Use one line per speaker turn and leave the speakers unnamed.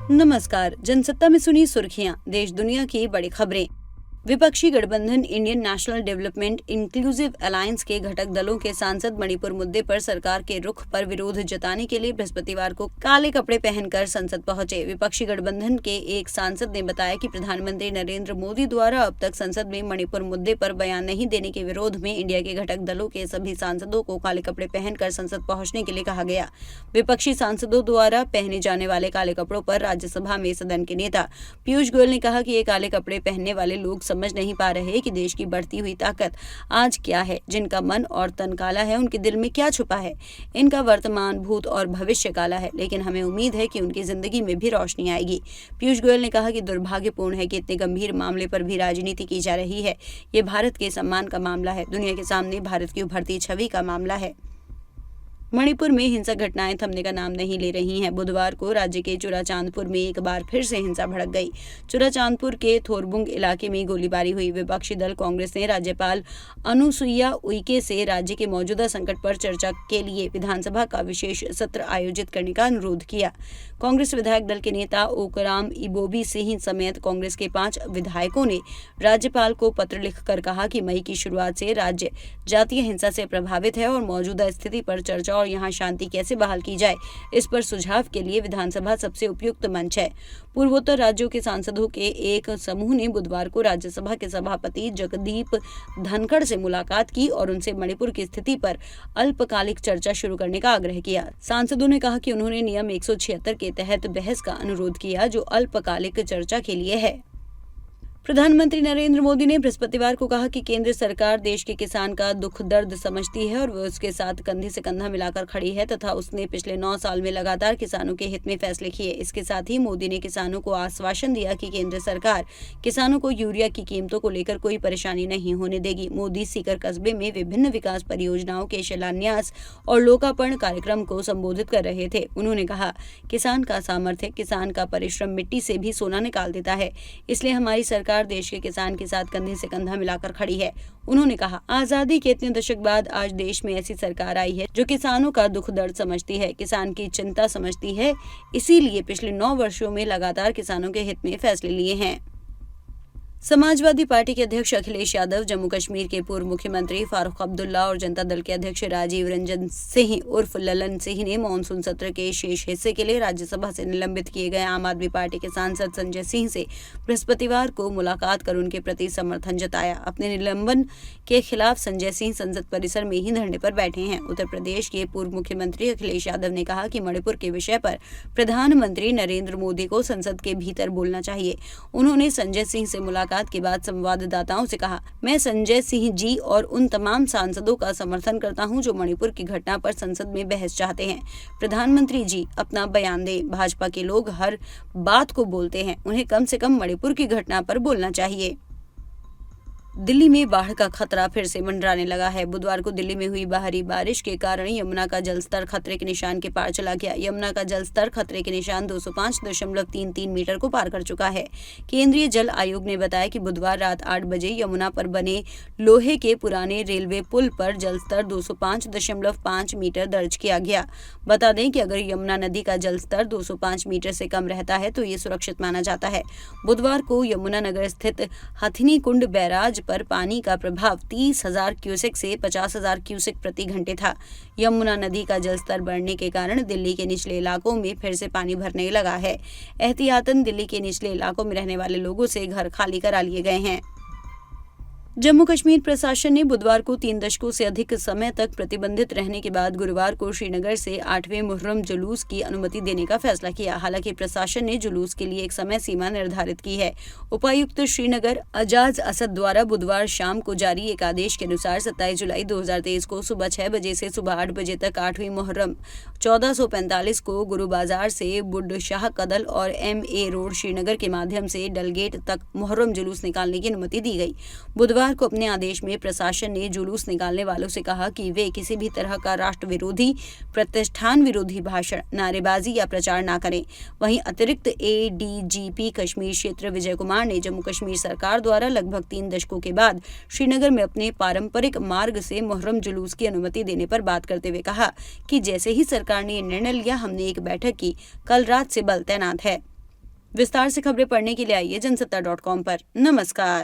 नमस्कार। जनसत्ता में सुनी सुर्खियां, देश दुनिया की बड़ी खबरें। विपक्षी गठबंधन Indian national development inclusive alliance के घटक दलों के सांसद मणिपुर मुद्दे पर सरकार के रुख पर विरोध जताने के लिए बृहस्पतिवार को काले कपड़े पहनकर संसद पहुंचे। विपक्षी गठबंधन के एक सांसद ने बताया कि प्रधानमंत्री नरेंद्र मोदी द्वारा अब तक संसद में मणिपुर मुद्दे पर बयान नहीं देने के विरोध में इंडिया के घटक दलों के सभी सांसदों को काले कपड़े पहनकर संसद पहुंचने के लिए कहा गया। विपक्षी सांसदों द्वारा पहने जाने वाले काले कपड़ों पर राज्यसभा में सदन के नेता पीयूष गोयल ने कहा कि ये काले कपड़े पहनने वाले लोग समझ नहीं पा रहे कि देश की बढ़ती हुई ताकत आज क्या है। जिनका मन और तन काला है, उनके दिल में क्या छुपा है। इनका वर्तमान, भूत और भविष्य काला है, लेकिन हमें उम्मीद है कि उनकी जिंदगी में भी रोशनी आएगी। पीयूष गोयल ने कहा कि दुर्भाग्यपूर्ण है कि इतने गंभीर मामले पर भी राजनीति की जा रही है। ये भारत के सम्मान का मामला है, दुनिया के सामने भारत की उभरती छवि का मामला है। मणिपुर में हिंसक घटनाएं थमने का नाम नहीं ले रही हैं। बुधवार को राज्य के चुराचांदपुर में एक बार फिर से हिंसा भड़क गई। चुराचांदपुर के थोरबुंग इलाके में गोलीबारी हुई। विपक्षी दल कांग्रेस ने राज्यपाल अनुसुईया उइके से राज्य के मौजूदा संकट पर चर्चा के लिए विधानसभा का विशेष सत्र आयोजित करने का अनुरोध किया। कांग्रेस विधायक दल के नेता ओकराम इबोबी सिंह समेत कांग्रेस के 5 विधायकों ने राज्यपाल को पत्र लिखकर कहा कि मई की शुरुआत से राज्य जातीय हिंसा से प्रभावित है और मौजूदा स्थिति पर चर्चा और यहां शांति कैसे बहाल की जाए, इस पर सुझाव के लिए विधानसभा सबसे उपयुक्त मंच है। पूर्वोत्तर राज्यों के सांसदों के एक समूह ने बुधवार को राज्यसभा के सभापति जगदीप धनखड़ से मुलाकात की और उनसे मणिपुर की स्थिति पर अल्पकालिक चर्चा शुरू करने का आग्रह किया। सांसदों ने कहा कि उन्होंने नियम 176 के तहत बहस का अनुरोध किया, जो अल्पकालिक चर्चा के लिए है। प्रधानमंत्री नरेंद्र मोदी ने बृहस्पतिवार को कहा कि केंद्र सरकार देश के किसान का दुख दर्द समझती है और वह उसके साथ कंधे से कंधा मिलाकर खड़ी है तथा उसने पिछले 9 साल में लगातार किसानों के हित में फैसले किए। इसके साथ ही मोदी ने किसानों को आश्वासन दिया कि केंद्र सरकार किसानों को यूरिया की कीमतों को लेकर कोई परेशानी नहीं होने देगी। मोदी सीकर कस्बे में विभिन्न विकास परियोजनाओं के शिलान्यास और लोकार्पण कार्यक्रम को संबोधित कर रहे थे। उन्होंने कहा, किसान का सामर्थ्य, किसान का परिश्रम मिट्टी से भी सोना निकाल देता है, इसलिए हमारी सरकार देश के किसान के साथ कंधे से कंधा मिलाकर खड़ी है। उन्होंने कहा, आजादी के इतने दशक बाद आज देश में ऐसी सरकार आई है जो किसानों का दुख दर्द समझती है, किसान की चिंता समझती है। इसीलिए पिछले 9 वर्षों में लगातार किसानों के हित में फैसले लिए हैं। समाजवादी पार्टी के अध्यक्ष अखिलेश यादव, जम्मू कश्मीर के पूर्व मुख्यमंत्री फारूक अब्दुल्ला और जनता दल के अध्यक्ष राजीव रंजन सिंह उर्फ ललन सिंह ने मानसून सत्र के शेष हिस्से के लिए राज्यसभा से निलंबित किए गए आम आदमी पार्टी के सांसद संजय सिंह से बृहस्पतिवार को मुलाकात कर उनके प्रति समर्थन जताया। अपने निलंबन के खिलाफ संजय सिंह संसद परिसर में ही धरने पर बैठे हैं। उत्तर प्रदेश के पूर्व मुख्यमंत्री अखिलेश यादव ने कहा कि मणिपुर के विषय पर प्रधानमंत्री नरेंद्र मोदी को संसद के भीतर बोलना चाहिए। उन्होंने संजय सिंह से मुलाकात के बाद संवाददाताओं से कहा, मैं संजय सिंह जी और उन तमाम सांसदों का समर्थन करता हूं जो मणिपुर की घटना पर संसद में बहस चाहते हैं। प्रधानमंत्री जी अपना बयान दें। भाजपा के लोग हर बात को बोलते हैं, उन्हें कम से कम मणिपुर की घटना पर बोलना चाहिए। दिल्ली में बाढ़ का खतरा फिर से मंडराने लगा है। बुधवार को दिल्ली में हुई भारी बारिश के कारण यमुना का जलस्तर खतरे के निशान के पार चला गया। यमुना का जलस्तर खतरे के निशान 205.33 मीटर को पार कर चुका है। केंद्रीय जल आयोग ने बताया कि बुधवार रात 8 बजे यमुना पर बने लोहे के पुराने रेलवे पुल पर जलस्तर 205.5 मीटर दर्ज किया गया। बता दें कि अगर यमुना नदी का जलस्तर 205 मीटर से कम रहता है तो ये सुरक्षित माना जाता है। बुधवार को यमुना नगर स्थित हथिनी कुंड बैराज पर पानी का प्रभाव 30,000 क्यूसेक से 50,000 क्यूसेक प्रति घंटे था। यमुना नदी का जलस्तर बढ़ने के कारण दिल्ली के निचले इलाकों में फिर से पानी भरने लगा है। एहतियातन दिल्ली के निचले इलाकों में रहने वाले लोगों से घर खाली करा लिए गए हैं। जम्मू कश्मीर प्रशासन ने बुधवार को 3 दशकों से अधिक समय तक प्रतिबंधित रहने के बाद गुरुवार को श्रीनगर से 8वें मुहर्रम जुलूस की अनुमति देने का फैसला किया। हालांकि प्रशासन ने जुलूस के लिए एक समय सीमा निर्धारित की है। उपायुक्त श्रीनगर अजाज असद द्वारा बुधवार शाम को जारी एक आदेश के अनुसार 27 जुलाई 2023 को सुबह 6 बजे से सुबह 8 बजे तक 8वीं मुहर्रम 1445 को गुरु बाजार से बुड्ढ शाह कदल और MA रोड श्रीनगर के माध्यम से डलगेट तक मुहर्रम जुलूस निकालने की अनुमति दी गई। बुधवार को अपने आदेश में प्रशासन ने जुलूस निकालने वालों से कहा कि वे किसी भी तरह का राष्ट्र विरोधी, प्रतिष्ठान विरोधी भाषण, नारेबाजी या प्रचार न करें। वहीं अतिरिक्त ADGP कश्मीर क्षेत्र विजय कुमार ने जम्मू कश्मीर सरकार द्वारा लगभग 3 दशकों के बाद श्रीनगर में अपने पारंपरिक मार्ग से मुहर्रम जुलूस की अनुमति देने पर बात करते हुए कहा कि जैसे ही सरकार ने निर्णय लिया, हमने एक बैठक की, कल रात से बल तैनात है। विस्तार से खबरें पढ़ने के लिए आइए जनसत्ता.com पर। नमस्कार।